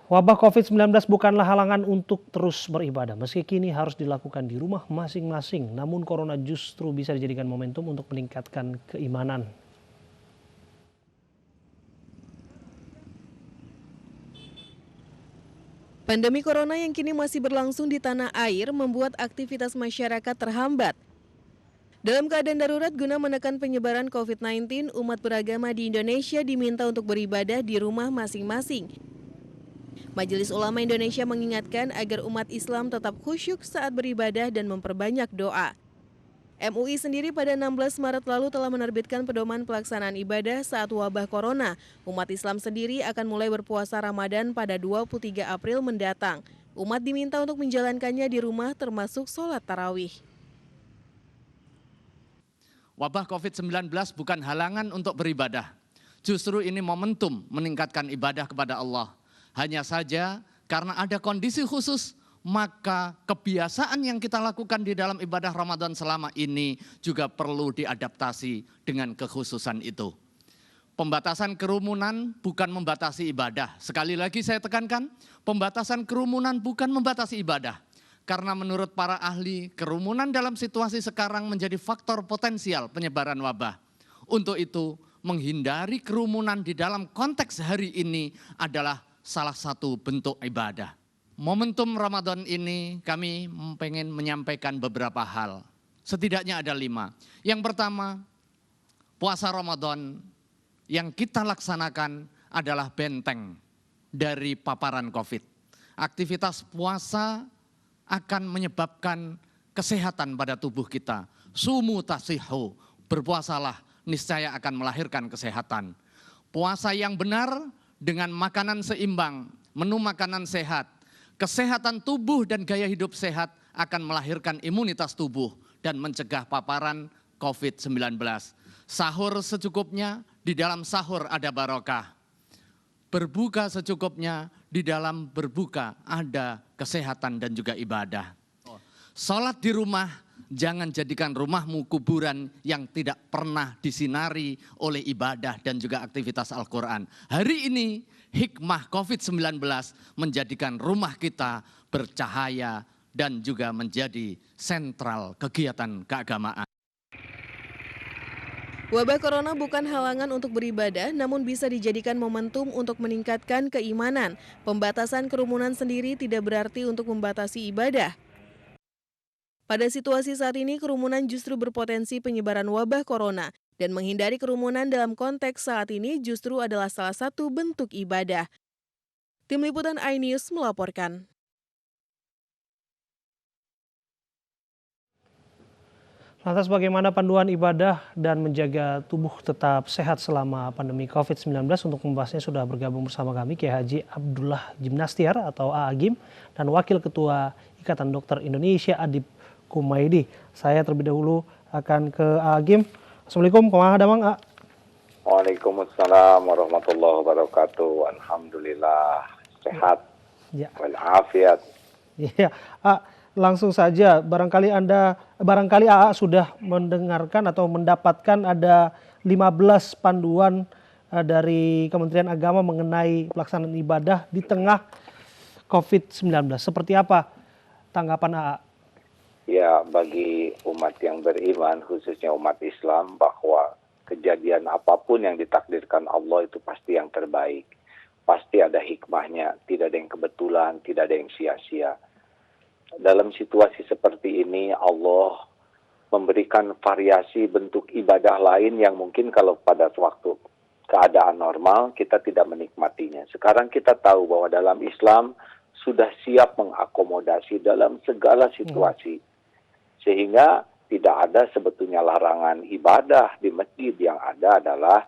Wabah COVID-19 bukanlah halangan untuk terus beribadah, meski kini harus dilakukan di rumah masing-masing. Namun corona justru bisa dijadikan momentum untuk meningkatkan keimanan. Pandemi corona yang kini masih berlangsung di tanah air membuat aktivitas masyarakat terhambat. Dalam keadaan darurat guna menekan penyebaran COVID-19, umat beragama di Indonesia diminta untuk beribadah di rumah masing-masing. Majelis Ulama Indonesia mengingatkan agar umat Islam tetap khusyuk saat beribadah dan memperbanyak doa. MUI sendiri pada 16 Maret lalu telah menerbitkan pedoman pelaksanaan ibadah saat wabah corona. Umat Islam sendiri akan mulai berpuasa Ramadan pada 23 April mendatang. Umat diminta untuk menjalankannya di rumah termasuk sholat tarawih. Wabah COVID-19 bukan halangan untuk beribadah. Justru ini momentum meningkatkan ibadah kepada Allah. Hanya saja karena ada kondisi khusus, maka kebiasaan yang kita lakukan di dalam ibadah Ramadan selama ini juga perlu diadaptasi dengan kekhususan itu. Pembatasan kerumunan bukan membatasi ibadah. Sekali lagi saya tekankan, pembatasan kerumunan bukan membatasi ibadah. Karena menurut para ahli, kerumunan dalam situasi sekarang menjadi faktor potensial penyebaran wabah. Untuk itu, menghindari kerumunan di dalam konteks hari ini adalah salah satu bentuk ibadah. Momentum Ramadan ini kami pengen menyampaikan beberapa hal. Setidaknya ada 5. Yang pertama, puasa Ramadan yang kita laksanakan adalah benteng dari paparan COVID. Aktivitas puasa akan menyebabkan kesehatan pada tubuh kita. Sumu tasihu, berpuasalah, niscaya akan melahirkan kesehatan. Puasa yang benar dengan makanan seimbang, menu makanan sehat, kesehatan tubuh dan gaya hidup sehat akan melahirkan imunitas tubuh dan mencegah paparan COVID-19. Sahur secukupnya, di dalam sahur ada barokah. Berbuka secukupnya, di dalam berbuka ada kesehatan dan juga ibadah. Sholat di rumah, jangan jadikan rumahmu kuburan yang tidak pernah disinari oleh ibadah dan juga aktivitas Al-Quran. Hari ini hikmah COVID-19 menjadikan rumah kita bercahaya dan juga menjadi sentral kegiatan keagamaan. Wabah corona bukan halangan untuk beribadah, namun bisa dijadikan momentum untuk meningkatkan keimanan. Pembatasan kerumunan sendiri tidak berarti untuk membatasi ibadah. Pada situasi saat ini, kerumunan justru berpotensi penyebaran wabah corona. Dan menghindari kerumunan dalam konteks saat ini justru adalah salah satu bentuk ibadah. Tim Liputan iNews melaporkan. Lantas bagaimana panduan ibadah dan menjaga tubuh tetap sehat selama pandemi COVID-19? Untuk membahasnya sudah bergabung bersama kami Kiai Haji Abdullah Jimnastiar atau A'agim dan Wakil Ketua Ikatan Dokter Indonesia Adib Kumaydi. Saya terlebih dahulu akan ke A'agim. Assalamualaikum, kumaha damang A? Waalaikumsalam warahmatullahi wabarakatuh. Alhamdulillah sehat Ya. walafiat. Iya, langsung saja barangkali AA sudah mendengarkan atau mendapatkan ada 15 panduan dari Kementerian Agama mengenai pelaksanaan ibadah di tengah COVID-19. Seperti apa tanggapan AA? Ya, bagi umat yang beriman, khususnya umat Islam, bahwa kejadian apapun yang ditakdirkan Allah itu pasti yang terbaik. Pasti ada hikmahnya, tidak ada yang kebetulan, tidak ada yang sia-sia. Dalam situasi seperti ini, Allah memberikan variasi bentuk ibadah lain yang mungkin kalau pada waktu keadaan normal kita tidak menikmatinya. Sekarang kita tahu bahwa dalam Islam sudah siap mengakomodasi dalam segala situasi. Sehingga tidak ada sebetulnya larangan ibadah di masjid, yang ada adalah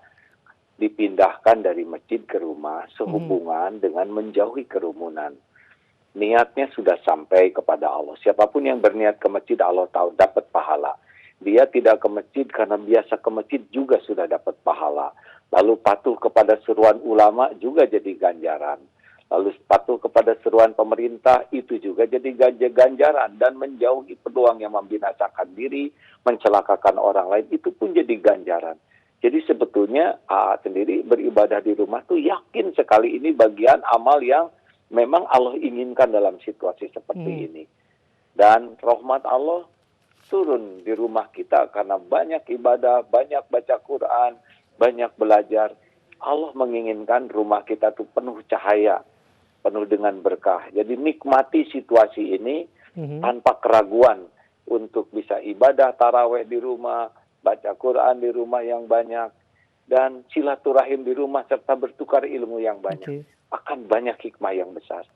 dipindahkan dari masjid ke rumah sehubungan dengan menjauhi kerumunan. Niatnya sudah sampai kepada Allah. Siapapun yang berniat ke masjid, Allah tahu dapat pahala. Dia tidak ke masjid karena biasa ke masjid juga sudah dapat pahala. Lalu patuh kepada seruan ulama juga jadi ganjaran. Lalu patuh kepada seruan pemerintah itu juga jadi ganjaran. Dan menjauhi peluang yang membinasakan diri, mencelakakan orang lain, itu pun jadi ganjaran. Jadi sebetulnya sendiri beribadah di rumah tuh yakin sekali ini bagian amal yang memang Allah inginkan dalam situasi seperti ini. Dan rahmat Allah turun di rumah kita karena banyak ibadah, banyak baca Quran, banyak belajar. Allah menginginkan rumah kita tuh penuh cahaya, penuh dengan berkah. Jadi nikmati situasi ini tanpa keraguan untuk bisa ibadah taraweh di rumah, baca Quran di rumah yang banyak, dan silaturahim di rumah serta bertukar ilmu yang banyak. Akan banyak hikmah yang besar.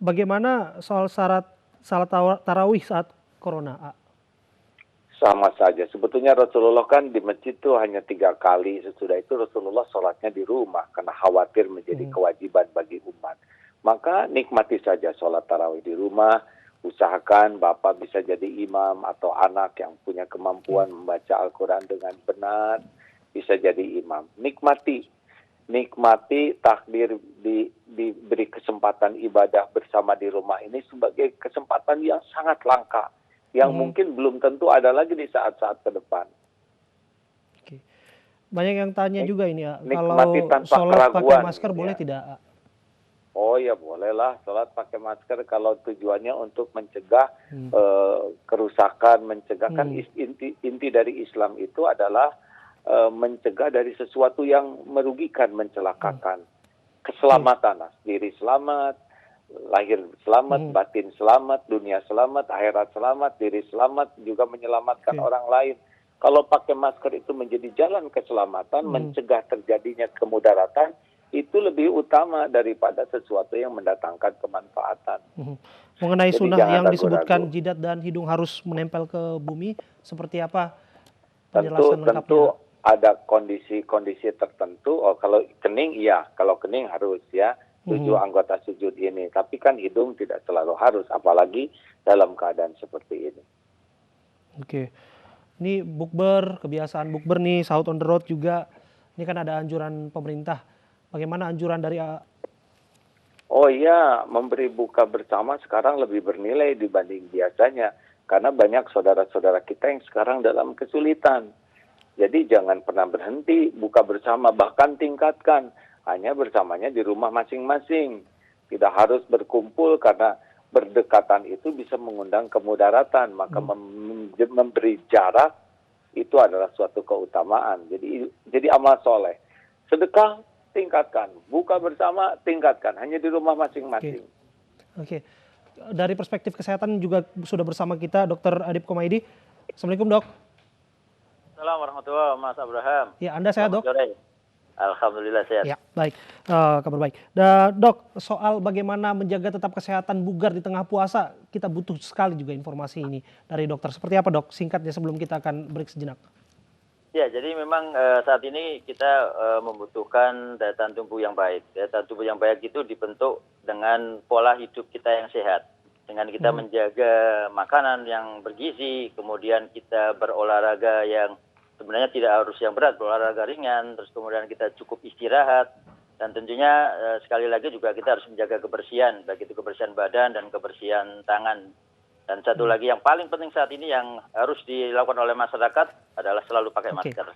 Bagaimana soal salat tarawih saat corona? Sama saja. Sebetulnya Rasulullah kan di masjid itu hanya 3 kali. Sesudah itu Rasulullah sholatnya di rumah karena khawatir menjadi kewajiban bagi umat. Maka nikmati saja sholat tarawih di rumah. Usahakan Bapak bisa jadi imam atau anak yang punya kemampuan membaca Al-Quran dengan benar, bisa jadi imam. Nikmati takdir diberi kesempatan ibadah bersama di rumah ini sebagai kesempatan yang sangat langka, yang mungkin belum tentu ada lagi di saat-saat ke depan. Oke. Banyak yang tanya juga ini ya, kalau sholat pakai masker boleh tidak? Oh ya bolehlah sholat pakai masker kalau tujuannya untuk mencegah kerusakan, mencegah kan inti dari Islam itu adalah mencegah dari sesuatu yang merugikan, mencelakakan. Keselamatan, diri selamat, lahir selamat, batin selamat, dunia selamat, akhirat selamat, diri selamat, juga menyelamatkan orang lain. Kalau pakai masker itu menjadi jalan keselamatan, mencegah terjadinya kemudaratan, itu lebih utama daripada sesuatu yang mendatangkan kemanfaatan. Mengenai sunnah yang disebutkan jidat dan hidung harus menempel ke bumi, seperti apa penjelasan lengkapnya? Tentu ada kondisi-kondisi tertentu. Oh, kalau kening iya, kalau kening harus ya. 7 anggota sujud ini. Tapi kan hidung tidak selalu harus, apalagi dalam keadaan seperti ini. Oke. Ini bukber, kebiasaan bukber nih, sahur on the road juga. Ini kan ada anjuran pemerintah. Bagaimana anjuran dari Oh iya, memberi buka bersama sekarang lebih bernilai dibanding biasanya. Karena banyak saudara-saudara kita yang sekarang dalam kesulitan. Jadi jangan pernah berhenti buka bersama, bahkan tingkatkan. Hanya bersamanya di rumah masing-masing. Tidak harus berkumpul karena berdekatan itu bisa mengundang kemudaratan. Maka memberi jarak itu adalah suatu keutamaan. Jadi amal soleh. Sedekah, tingkatkan. Buka bersama, tingkatkan. Hanya di rumah masing-masing. Oke. Dari perspektif kesehatan juga sudah bersama kita Dr. Adip Komaydi. Assalamualaikum dok. Assalamualaikum warahmatullahi wabarakatuh, Mas Abraham. Ya, Anda sehat dok? Alhamdulillah sehat. Ya, baik. Kabar baik. Dok, soal bagaimana menjaga tetap kesehatan bugar di tengah puasa, kita butuh sekali juga informasi ini dari dokter. Seperti apa dok? Singkatnya sebelum kita akan break sejenak. Ya, jadi memang saat ini kita membutuhkan daya tahan tubuh yang baik. Daya tahan tubuh yang baik itu dibentuk dengan pola hidup kita yang sehat. Dengan kita menjaga makanan yang bergizi, kemudian kita berolahraga yang sebenarnya tidak harus yang berat, berolahraga ringan, terus kemudian kita cukup istirahat. Dan tentunya sekali lagi juga kita harus menjaga kebersihan, baik itu kebersihan badan dan kebersihan tangan. Dan satu lagi yang paling penting saat ini yang harus dilakukan oleh masyarakat adalah selalu pakai masker.